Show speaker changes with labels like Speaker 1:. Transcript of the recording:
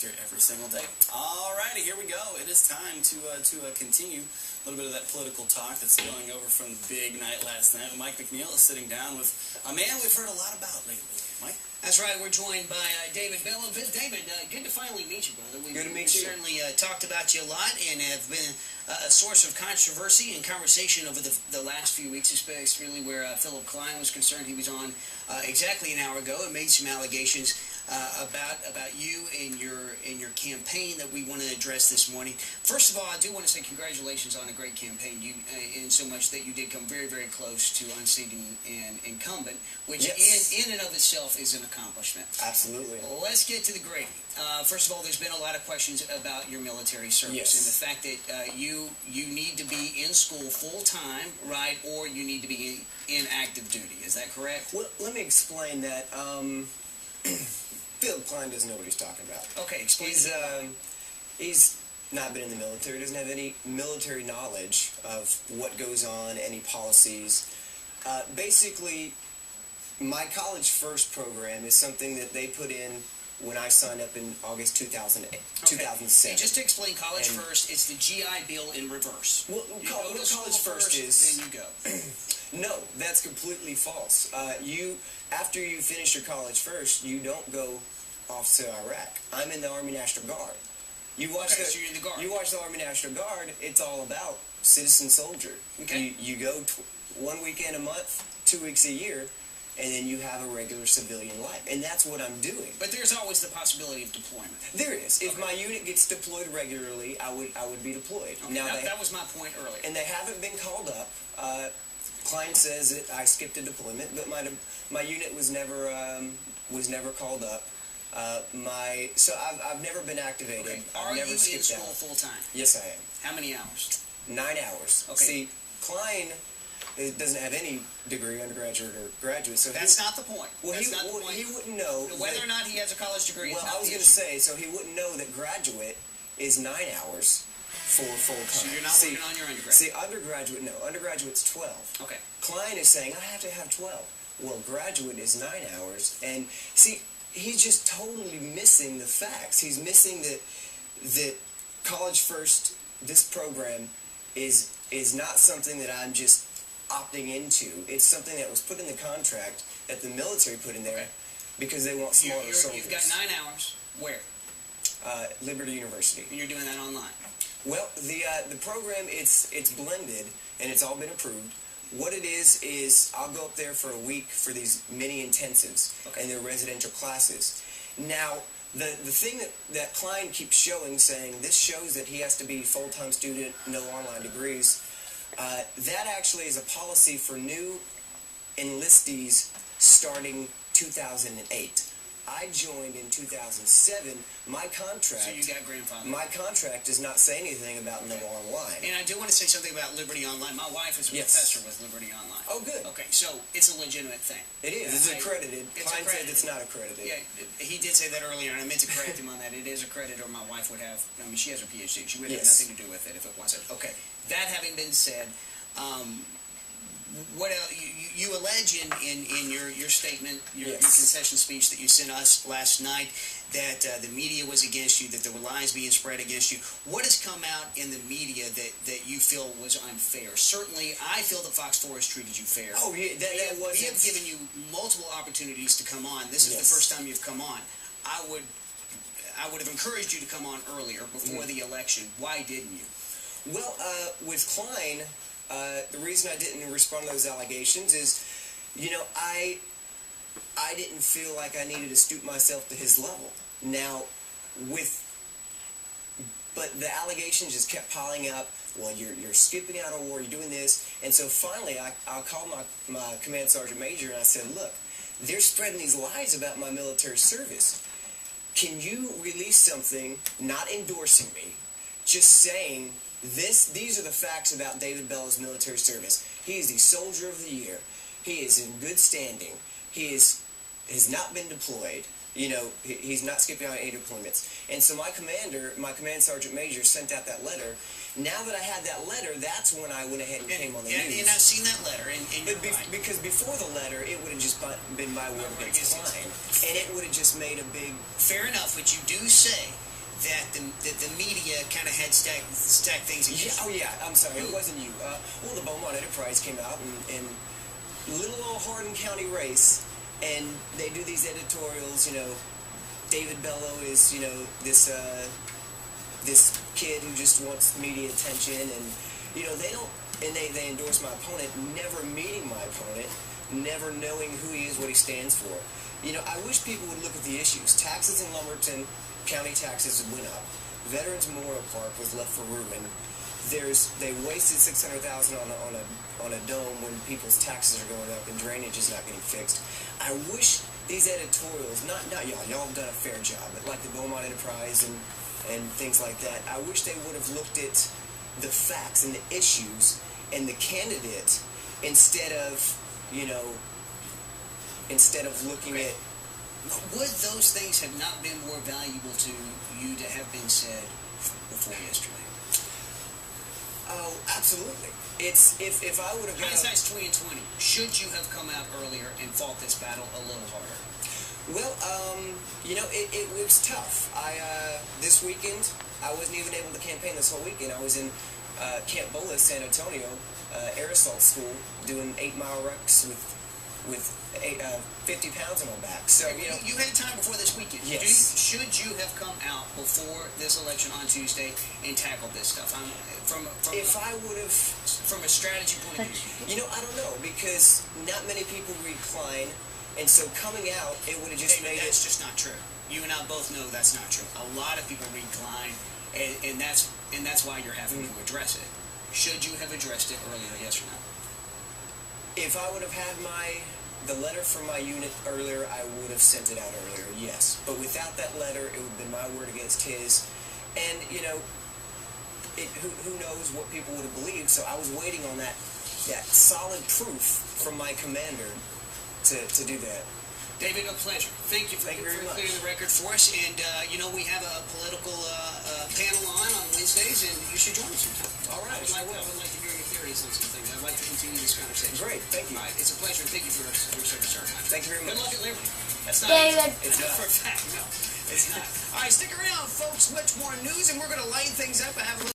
Speaker 1: factor every single day. All righty, here we go. It is time to continue a little bit of that political talk that's going over from the big night last night. Mike McNeil is sitting down with a man we've heard a lot about lately. Mike?
Speaker 2: That's right. We're joined by David Bellow. David, good to finally meet you, brother.
Speaker 3: Good to meet you.
Speaker 2: Certainly talked about you a lot and have been a source of controversy and conversation over the last few weeks, especially where Philip Klein was concerned. He was on exactly an hour ago and made some allegations about you and your campaign that we want to address this morning. First of all, I do want to say congratulations on a great campaign. You, in so much that you did come very, very close to unseating an incumbent, which
Speaker 3: yes.
Speaker 2: in and of itself is an accomplishment.
Speaker 3: Absolutely.
Speaker 2: Let's get to the grading. First of all, there's been a lot of questions about your military service
Speaker 3: yes.
Speaker 2: and the fact that you need to be in school full time, right, or you need to be in active duty. Is that correct?
Speaker 3: Well, let me explain that. Philip Klein doesn't know what he's talking about.
Speaker 2: Okay, explain.
Speaker 3: He's not been in the military. Doesn't have any military knowledge of what goes on, any policies. Basically, my College First program is something that they put in when I signed up in August 2007.
Speaker 2: And just to explain College First, it's the GI Bill in reverse.
Speaker 3: Well, College First is...
Speaker 2: Then you go.
Speaker 3: No, that's completely false. After you finish your College First, you don't go off to Iraq. I'm in the Army National Guard. You watch
Speaker 2: so you're in the Guard.
Speaker 3: You watch the Army National Guard, it's all about citizen soldier.
Speaker 2: Okay.
Speaker 3: You go 1 weekend a month, 2 weeks a year, and then you have a regular civilian life. And that's what I'm doing.
Speaker 2: But there's always the possibility of deployment.
Speaker 3: There is. If my unit gets deployed regularly, I would be deployed.
Speaker 2: Okay,
Speaker 3: now
Speaker 2: that was my point earlier.
Speaker 3: And they haven't been called up. Klein says that I skipped a deployment, but my unit was never called up. So I've never been activated.
Speaker 2: Okay.
Speaker 3: I've never skipped out.
Speaker 2: Are you in school full time?
Speaker 3: Yes, I am.
Speaker 2: How many hours?
Speaker 3: 9 hours.
Speaker 2: Okay.
Speaker 3: See, Klein doesn't have any degree, undergraduate or graduate, so
Speaker 2: that's not the point.
Speaker 3: Well, he wouldn't know
Speaker 2: whether or not he has a college degree.
Speaker 3: Well, I was going to say, so he wouldn't know that graduate is 9 hours. For full time.
Speaker 2: So you're not working on your undergraduate?
Speaker 3: See, undergraduate, no. Undergraduate's 12.
Speaker 2: Okay.
Speaker 3: Klein is saying, I have to have 12. Well, graduate is 9 hours. And, see, he's just totally missing the facts. He's missing that College First, this program, is not something that I'm just opting into. It's something that was put in the contract that the military put in there because they want smarter soldiers.
Speaker 2: You've got 9 hours. Where?
Speaker 3: Liberty University.
Speaker 2: And you're doing that online?
Speaker 3: Well, the program, it's blended, and it's all been approved. What it is I'll go up there for a week for these mini intensives and their residential classes. Now, the thing that Klein keeps showing, saying this shows that he has to be full-time student, no online degrees, that actually is a policy for new enlistees starting 2008. I joined in 2007. My contract...
Speaker 2: So you got grandfather.
Speaker 3: My contract does not say anything about no online.
Speaker 2: And I do want to say something about Liberty Online. My wife is a professor with Liberty Online.
Speaker 3: Oh, good.
Speaker 2: Okay, so it's a legitimate thing.
Speaker 3: It is. It's accredited. Klein said it's not accredited.
Speaker 2: Yeah, he did say that earlier, and I meant to correct him on that. It is accredited, or my wife would have... I mean, she has her PhD. She would have nothing to do with it if it wasn't. Okay. That having been said... what else, you allege in your statement, your concession speech that you sent us last night, that the media was against you, that there were lies being spread against you. What has come out in the media that you feel was unfair? Certainly, I feel that Fox 4 has treated you fair.
Speaker 3: Oh, yeah, that was...
Speaker 2: We have given you multiple opportunities to come on. This is the first time you've come on. I would have encouraged you to come on earlier, before the election. Why didn't you?
Speaker 3: Well, with Klein... the reason I didn't respond to those allegations is, I didn't feel like I needed to stoop myself to his level. Now, but the allegations just kept piling up. Well, you're skipping out of war, you're doing this. And so finally, I called my command sergeant major and I said, look, they're spreading these lies about my military service. Can you release something, not endorsing me, just saying... These are the facts about David Bellow's military service. He is the Soldier of the Year. He is in good standing. He has not been deployed. He's not skipping out any deployments. And so my command sergeant major sent out that letter. Now that I had that letter, that's when I went ahead and came on the news.
Speaker 2: And I've seen that letter.
Speaker 3: Because before the letter, it would have just been my word against Klein. And it would have just made a big...
Speaker 2: Fair enough, but you do say that the media kind of had stacked things against.
Speaker 3: Oh yeah, I'm sorry, it wasn't you. Well, the Beaumont Enterprise came out and little old Hardin County race, and they do these editorials. David Bellow is this kid who just wants media attention, and they don't. And they endorse my opponent, never meeting my opponent, never knowing who he is, what he stands for. I wish people would look at the issues. Taxes in Lumberton, county taxes went up. Veterans Memorial Park was left for ruin. They wasted $600,000 on a dome when people's taxes are going up and drainage is not getting fixed. I wish these editorials, not y'all have done a fair job, but like the Beaumont Enterprise and things like that, I wish they would have looked at the facts and the issues and the candidate instead of looking at.
Speaker 2: Would those things have not been more valuable to you to have been said before yesterday?
Speaker 3: Oh, absolutely. It's if I would have got
Speaker 2: hindsight's 20/20. Should you have come out earlier and fought this battle a little harder?
Speaker 3: Well, it was tough. This weekend I wasn't even able to campaign this whole weekend. I was in Camp Bolas, San Antonio, air assault school, doing 8-mile rucks with 50 pounds on my back. So
Speaker 2: you had time before this weekend.
Speaker 3: Yes.
Speaker 2: Should you have come out before this election on Tuesday and tackled this stuff? From a strategy point of view.
Speaker 3: I don't know, because not many people recline, and so coming out, it would have just made
Speaker 2: that's just not true. You and I both know that's not true. A lot of people recline, and that's why you're having to address it. Should you have addressed it earlier, yes or no?
Speaker 3: If I would have had the letter from my unit earlier, I would have sent it out earlier, yes. But without that letter, it would have been my word against his. And, who knows what people would have believed. So I was waiting on that solid proof from my commander to do that.
Speaker 2: David, a pleasure. Thank you for clearing the record for us. And, we have a political panel on Wednesdays, and you should join us sometime.
Speaker 3: All right.
Speaker 2: I would like to hear your theories on some things. I'd like to continue this conversation.
Speaker 3: Great. Thank you.
Speaker 2: All right. It's a pleasure. Thank you for your service, sir.
Speaker 3: Thank you very much.
Speaker 2: Good luck at Liberty. That's not
Speaker 4: David.
Speaker 2: It's not for a fact. No, it's not. All right, stick around, folks. Much more news, and we're going to lighten things up. I have a